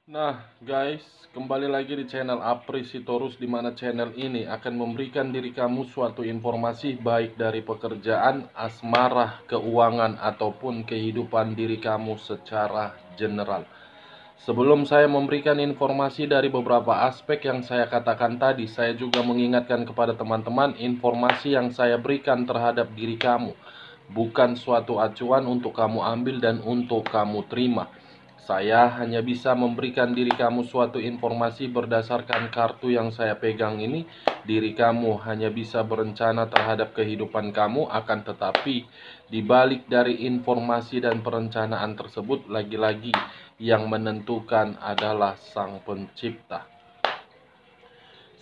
Nah guys, kembali lagi di channel Apri Sitorus, di mana channel ini akan memberikan diri kamu suatu informasi baik dari pekerjaan, asmara, keuangan, ataupun kehidupan diri kamu secara general. Sebelum saya memberikan informasi dari beberapa aspek yang saya katakan tadi, saya juga mengingatkan kepada teman-teman, informasi yang saya berikan terhadap diri kamu bukan suatu acuan untuk kamu ambil dan untuk kamu terima. Saya hanya bisa memberikan diri kamu suatu informasi berdasarkan kartu yang saya pegang ini. Diri kamu hanya bisa berencana terhadap kehidupan kamu, akan tetapi di balik dari informasi dan perencanaan tersebut, lagi-lagi yang menentukan adalah Sang Pencipta.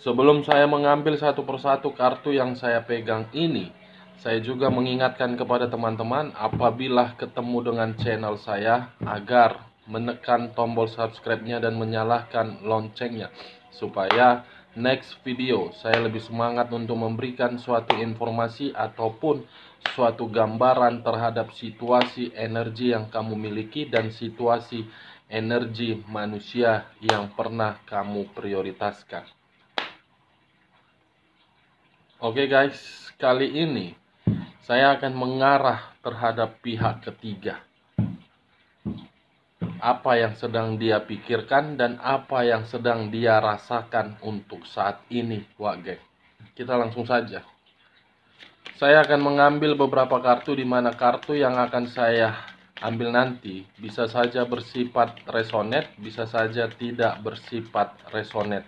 Sebelum saya mengambil satu persatu kartu yang saya pegang ini, saya juga mengingatkan kepada teman-teman apabila ketemu dengan channel saya agar menekan tombol subscribe-nya dan menyalakan loncengnya, supaya next video saya lebih semangat untuk memberikan suatu informasi ataupun suatu gambaran terhadap situasi energi yang kamu miliki dan situasi energi manusia yang pernah kamu prioritaskan. Oke guys, kali ini saya akan mengarah terhadap pihak ketiga. Apa yang sedang dia pikirkan dan apa yang sedang dia rasakan untuk saat ini, Wak. Kita langsung saja. Saya akan mengambil beberapa kartu, di mana kartu yang akan saya ambil nanti bisa saja bersifat resonate, bisa saja tidak bersifat resonate.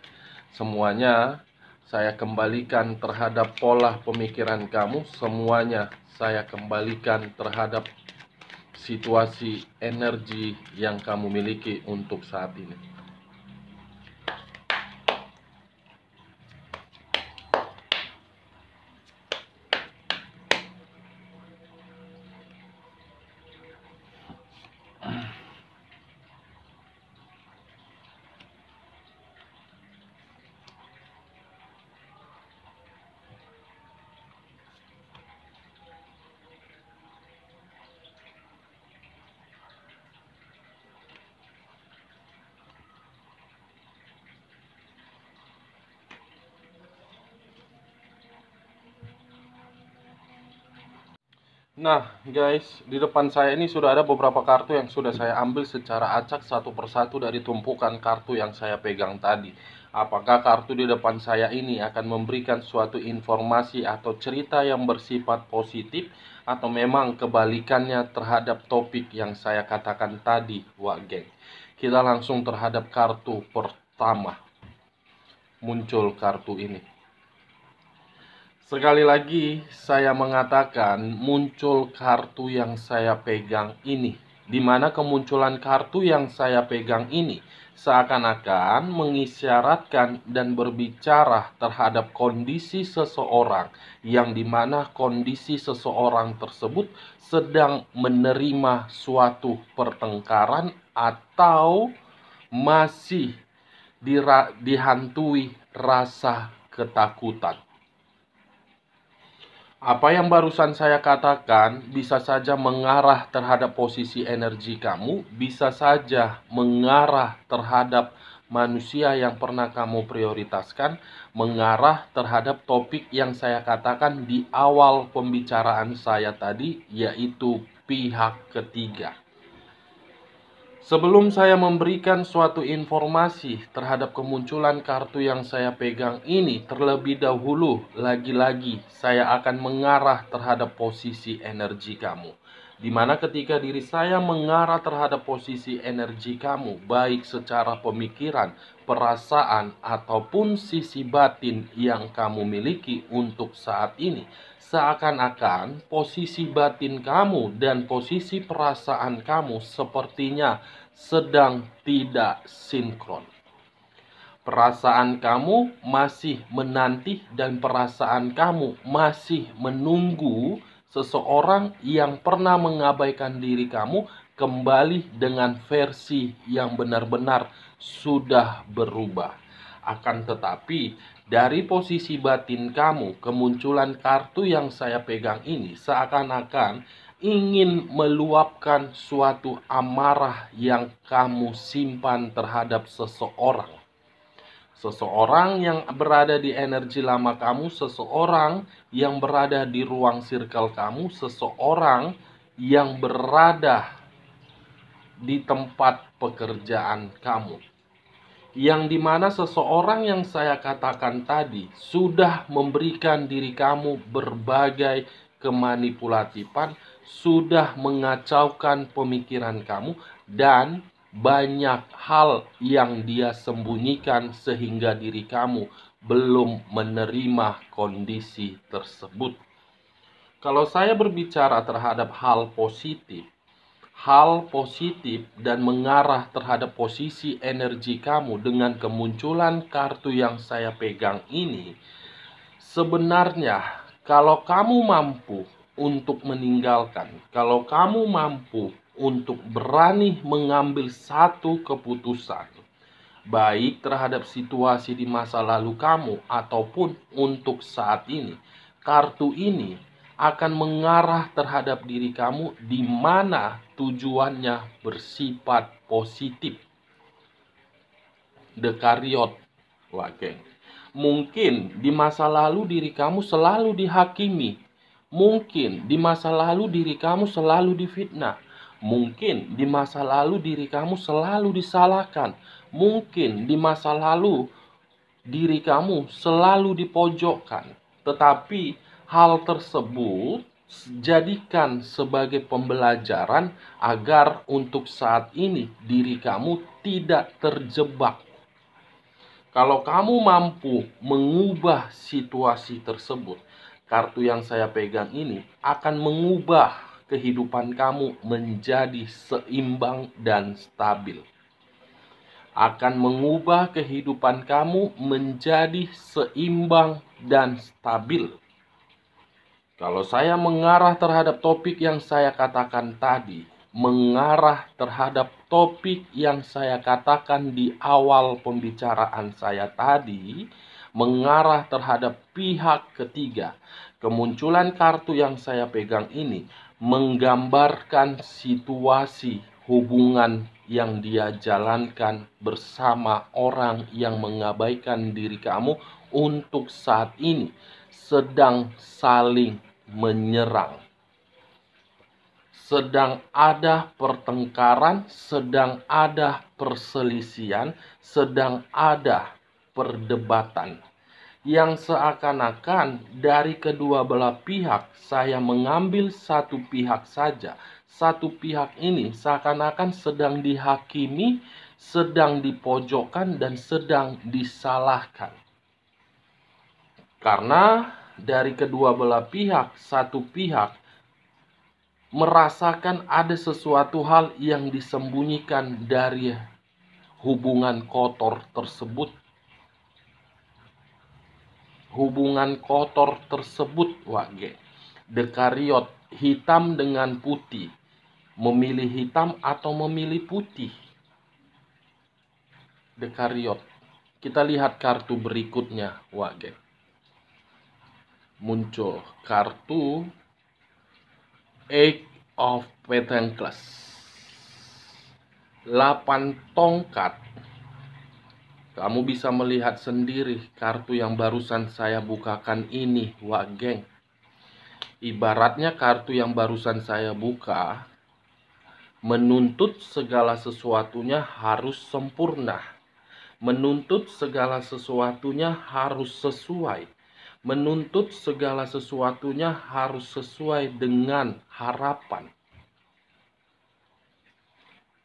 Semuanya saya kembalikan terhadap pola pemikiran kamu, semuanya saya kembalikan terhadap situasi energi yang kamu miliki untuk saat ini. Nah guys, di depan saya ini sudah ada beberapa kartu yang sudah saya ambil secara acak satu persatu dari tumpukan kartu yang saya pegang tadi. Apakah kartu di depan saya ini akan memberikan suatu informasi atau cerita yang bersifat positif, atau memang kebalikannya terhadap topik yang saya katakan tadi, Wak Geng? Kita langsung terhadap kartu pertama. Muncul kartu ini. Sekali lagi saya mengatakan muncul kartu yang saya pegang ini, di mana kemunculan kartu yang saya pegang ini seakan-akan mengisyaratkan dan berbicara terhadap kondisi seseorang, yang dimana kondisi seseorang tersebut sedang menerima suatu pertengkaran atau masih dihantui rasa ketakutan. Apa yang barusan saya katakan bisa saja mengarah terhadap posisi energi kamu, bisa saja mengarah terhadap manusia yang pernah kamu prioritaskan, mengarah terhadap topik yang saya katakan di awal pembicaraan saya tadi, yaitu pihak ketiga. Sebelum saya memberikan suatu informasi terhadap kemunculan kartu yang saya pegang ini, terlebih dahulu lagi-lagi saya akan mengarah terhadap posisi energi kamu. Dimana ketika diri saya mengarah terhadap posisi energi kamu, baik secara pemikiran, perasaan, ataupun sisi batin yang kamu miliki untuk saat ini, seakan-akan posisi batin kamu dan posisi perasaan kamu sepertinya sedang tidak sinkron. Perasaan kamu masih menanti dan perasaan kamu masih menunggu seseorang yang pernah mengabaikan diri kamu kembali dengan versi yang benar-benar sudah berubah. Akan tetapi Dari posisi batin kamu, kemunculan kartu yang saya pegang ini seakan-akan ingin meluapkan suatu amarah yang kamu simpan terhadap seseorang. Seseorang yang berada di energi lama kamu, seseorang yang berada di ruang circle kamu, seseorang yang berada di tempat pekerjaan kamu. Yang dimana seseorang yang saya katakan tadi sudah memberikan diri kamu berbagai kemanipulatifan, sudah mengacaukan pemikiran kamu, dan banyak hal yang dia sembunyikan sehingga diri kamu belum menerima kondisi tersebut. Kalau saya berbicara terhadap hal positif dan mengarah terhadap posisi energi kamu dengan kemunculan kartu yang saya pegang ini, sebenarnya kalau kamu mampu untuk meninggalkan, kalau kamu mampu untuk berani mengambil satu keputusan, baik terhadap situasi di masa lalu kamu ataupun untuk saat ini, kartu ini akan mengarah terhadap diri kamu di mana tujuannya bersifat positif. The Chariot, Wageng. Mungkin di masa lalu diri kamu selalu dihakimi. Mungkin di masa lalu diri kamu selalu difitnah. Mungkin di masa lalu diri kamu selalu disalahkan. Mungkin di masa lalu diri kamu selalu dipojokkan. Tetapi hal tersebut jadikan sebagai pembelajaran agar untuk saat ini diri kamu tidak terjebak. Kalau kamu mampu mengubah situasi tersebut, kartu yang saya pegang ini akan mengubah kehidupan kamu menjadi seimbang dan stabil. Akan mengubah kehidupan kamu menjadi seimbang dan stabil. Kalau saya mengarah terhadap topik yang saya katakan tadi, mengarah terhadap topik yang saya katakan di awal pembicaraan saya tadi, mengarah terhadap pihak ketiga, kemunculan kartu yang saya pegang ini menggambarkan situasi hubungan yang dia jalankan bersama orang yang mengabaikan diri kamu untuk saat ini sedang saling menyerang. Sedang ada pertengkaran, sedang ada perselisihan, sedang ada perdebatan. Yang seakan-akan dari kedua belah pihak saya mengambil satu pihak saja. Satu pihak ini seakan-akan sedang dihakimi, sedang dipojokkan, dan sedang disalahkan. Karena dari kedua belah pihak, satu pihak merasakan ada sesuatu hal yang disembunyikan dari hubungan kotor tersebut. Hubungan kotor tersebut, Wage. The Chariot, hitam dengan putih. Memilih hitam atau memilih putih? The Chariot. Kita lihat kartu berikutnya, Wage. Muncul kartu Eight of Pentacles, 8 tongkat. Kamu bisa melihat sendiri kartu yang barusan saya bukakan ini, Wageng. Ibaratnya kartu yang barusan saya buka menuntut segala sesuatunya harus sempurna. Menuntut segala sesuatunya harus sesuai. Menuntut segala sesuatunya harus sesuai dengan harapan.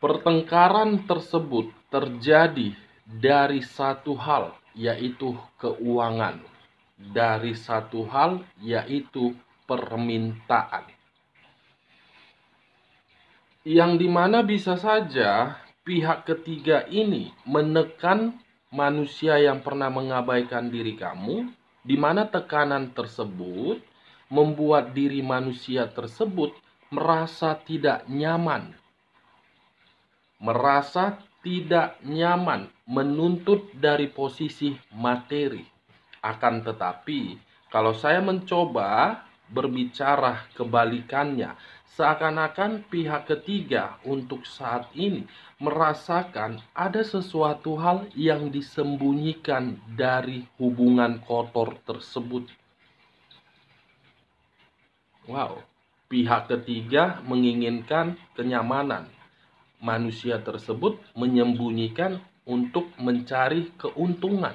Pertengkaran tersebut terjadi dari satu hal, yaitu keuangan. Dari satu hal, yaitu permintaan. Yang dimana bisa saja pihak ketiga ini menekan manusia yang pernah mengabaikan diri kamu, di mana tekanan tersebut membuat diri manusia tersebut merasa tidak nyaman. Merasa tidak nyaman, menuntut dari posisi materi. Akan tetapi, kalau saya mencoba berbicara kebalikannya, seakan-akan pihak ketiga untuk saat ini merasakan ada sesuatu hal yang disembunyikan dari hubungan kotor tersebut. Wow, pihak ketiga menginginkan kenyamanan. Manusia tersebut menyembunyikan untuk mencari keuntungan.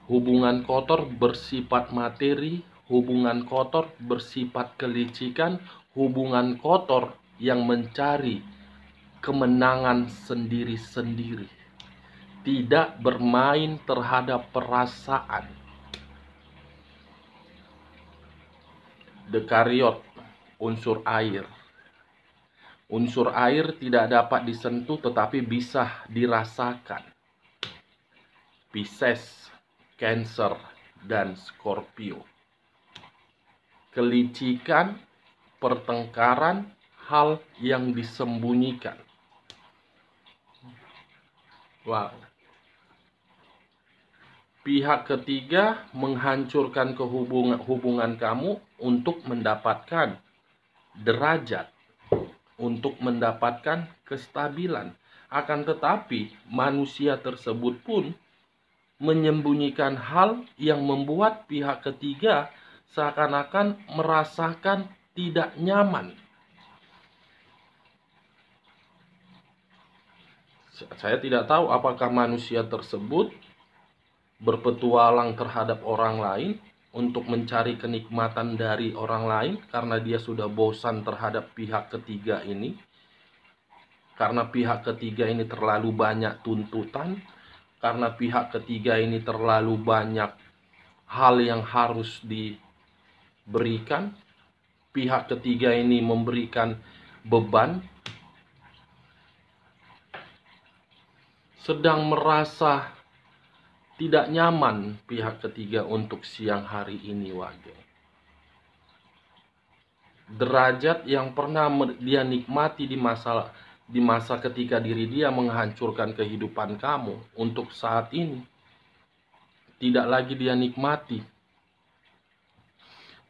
Hubungan kotor bersifat materi, hubungan kotor bersifat kelicikan, hubungan kotor yang mencari kemenangan sendiri-sendiri. Tidak bermain terhadap perasaan. Dekariot, unsur air. Unsur air tidak dapat disentuh tetapi bisa dirasakan. Pisces, Cancer, dan Scorpio. Kelicikan, pertengkaran, hal yang disembunyikan. Wow. Pihak ketiga menghancurkan hubungan kamu untuk mendapatkan derajat, untuk mendapatkan kestabilan. Akan tetapi manusia tersebut pun menyembunyikan hal yang membuat pihak ketiga seakan-akan merasakan tidak nyaman. Saya tidak tahu apakah manusia tersebut berpetualang terhadap orang lain untuk mencari kenikmatan dari orang lain karena dia sudah bosan terhadap pihak ketiga ini. Karena pihak ketiga ini terlalu banyak tuntutan, karena pihak ketiga ini terlalu banyak hal yang harus diberikan. Pihak ketiga ini memberikan beban, sedang merasa tidak nyaman pihak ketiga untuk siang hari ini, Wage. Derajat yang pernah dia nikmati di masa ketika diri dia menghancurkan kehidupan kamu, untuk saat ini tidak lagi dia nikmati.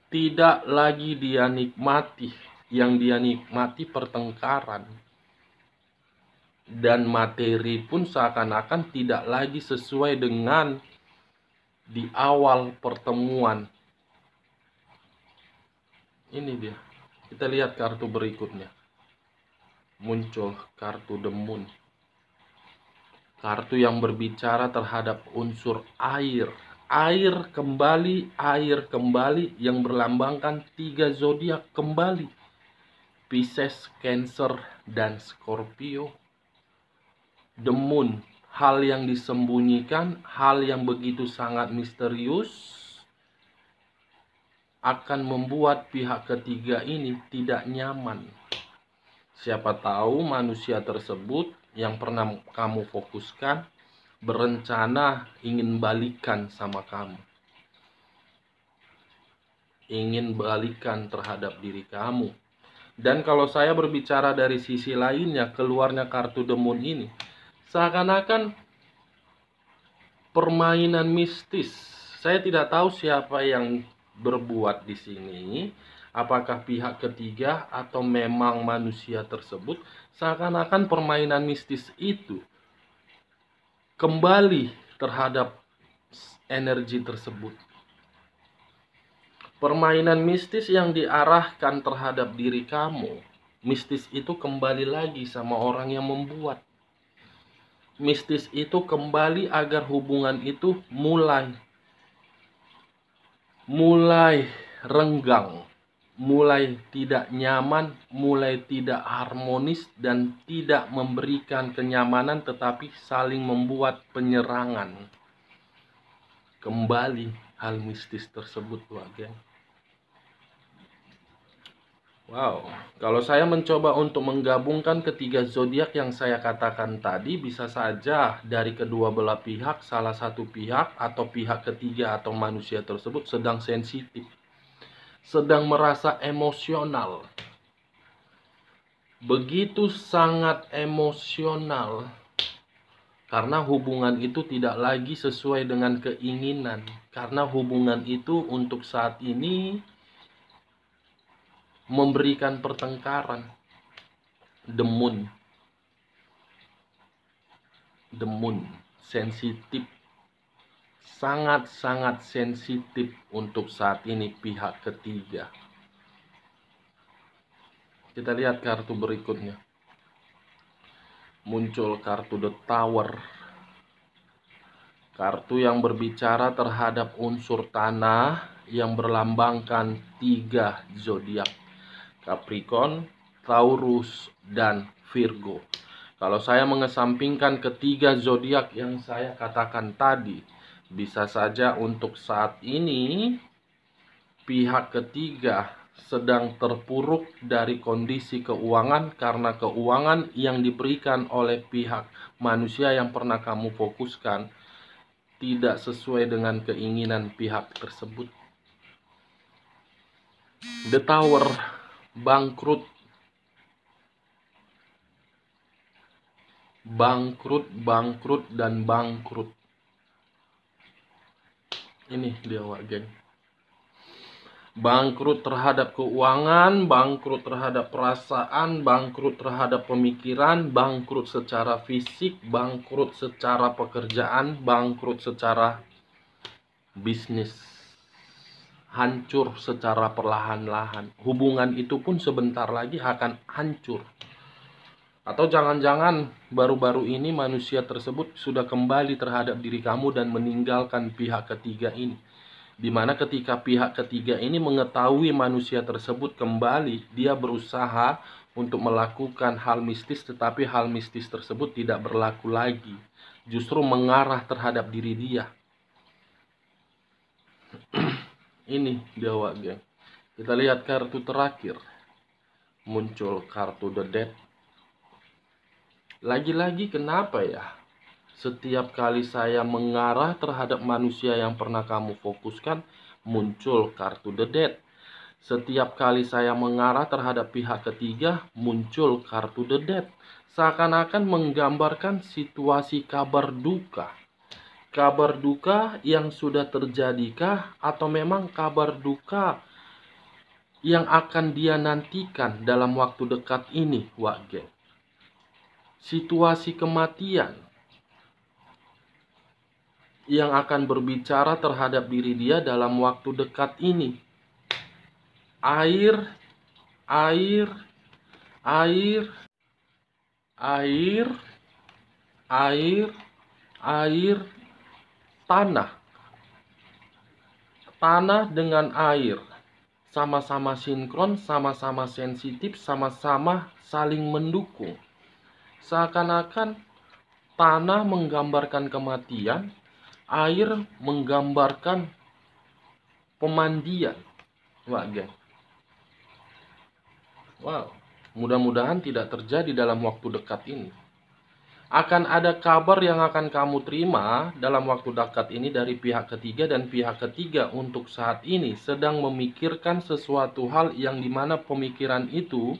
Tidak lagi dia nikmati. Yang dia nikmati pertengkaran. Dan materi pun seakan-akan tidak lagi sesuai dengan di awal pertemuan. Ini dia. Kita lihat kartu berikutnya. Muncul kartu The Moon. Kartu yang berbicara terhadap unsur air. Air kembali yang berlambangkan 3 zodiak kembali. Pisces, Cancer, dan Scorpio. The Moon, hal yang disembunyikan, hal yang begitu sangat misterius, akan membuat pihak ketiga ini tidak nyaman. Siapa tahu manusia tersebut yang pernah kamu fokuskan berencana ingin balikan sama kamu. Ingin balikan terhadap diri kamu. Dan kalau saya berbicara dari sisi lainnya, keluarnya kartu The Moon ini seakan-akan permainan mistis. Saya tidak tahu siapa yang berbuat di sini. Apakah pihak ketiga atau memang manusia tersebut. Seakan-akan permainan mistis itu kembali terhadap energi tersebut. Permainan mistis yang diarahkan terhadap diri kamu. Mistis itu kembali lagi sama orang yang membuat. Mistis itu kembali agar hubungan itu mulai renggang, mulai tidak nyaman, mulai tidak harmonis, dan tidak memberikan kenyamanan tetapi saling membuat penyerangan. Kembali hal mistis tersebut, Wage. Wow, kalau saya mencoba untuk menggabungkan ketiga zodiak yang saya katakan tadi, bisa saja dari kedua belah pihak, salah satu pihak atau pihak ketiga atau manusia tersebut sedang sensitif, sedang merasa emosional, begitu sangat emosional, Karena hubungan itu tidak lagi sesuai dengan keinginan. Karena hubungan itu untuk saat ini memberikan pertengkaran. Demun, sensitif, sangat-sangat sensitif untuk saat ini pihak ketiga. Kita lihat kartu berikutnya. Muncul kartu The Tower. Kartu yang berbicara terhadap unsur tanah yang berlambangkan 3 zodiak. Capricorn, Taurus, dan Virgo. Kalau saya mengesampingkan ketiga zodiak yang saya katakan tadi, bisa saja untuk saat ini pihak ketiga sedang terpuruk dari kondisi keuangan karena keuangan yang diberikan oleh pihak manusia yang pernah kamu fokuskan tidak sesuai dengan keinginan pihak tersebut. The Tower, bangkrut, dan bangkrut. Ini dia, Wak Geng. Bangkrut terhadap keuangan, bangkrut terhadap perasaan, bangkrut terhadap pemikiran, bangkrut secara fisik, bangkrut secara pekerjaan, bangkrut secara bisnis. Hancur secara perlahan-lahan. Hubungan itu pun sebentar lagi akan hancur. Atau jangan-jangan baru-baru ini manusia tersebut sudah kembali terhadap diri kamu dan meninggalkan pihak ketiga ini. Dimana ketika pihak ketiga ini mengetahui manusia tersebut kembali, dia berusaha untuk melakukan hal mistis, tetapi hal mistis tersebut tidak berlaku lagi. Justru mengarah terhadap diri dia. Ini dia, Wak Geng. Kita lihat kartu terakhir. Muncul kartu The Death. Lagi-lagi kenapa ya? Setiap kali saya mengarah terhadap manusia yang pernah kamu fokuskan, muncul kartu The Death. Setiap kali saya mengarah terhadap pihak ketiga, muncul kartu The Death. Seakan-akan menggambarkan situasi kabar duka. Kabar duka yang sudah terjadikah? Atau memang kabar duka yang akan dia nantikan dalam waktu dekat ini, Wak Geng? Situasi kematian yang akan berbicara terhadap diri dia dalam waktu dekat ini. Air, air, air, air, air, air, tanah. Tanah dengan air sama-sama sinkron, sama-sama sensitif, sama-sama saling mendukung. Seakan-akan tanah menggambarkan kematian, air menggambarkan pemandian. Wah, geng. Wow, mudah-mudahan tidak terjadi dalam waktu dekat ini. Akan ada kabar yang akan kamu terima dalam waktu dekat ini dari pihak ketiga, dan pihak ketiga untuk saat ini sedang memikirkan sesuatu hal yang dimana pemikiran itu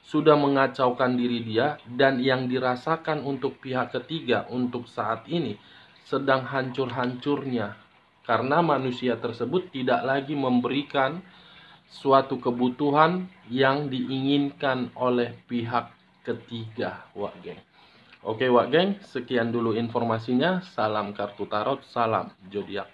sudah mengacaukan diri dia, dan yang dirasakan untuk pihak ketiga untuk saat ini sedang hancur-hancurnya karena manusia tersebut tidak lagi memberikan suatu kebutuhan yang diinginkan oleh pihak ketiga, Wak Geng. Oke, Wak Geng, sekian dulu informasinya. Salam kartu tarot, salam zodiak.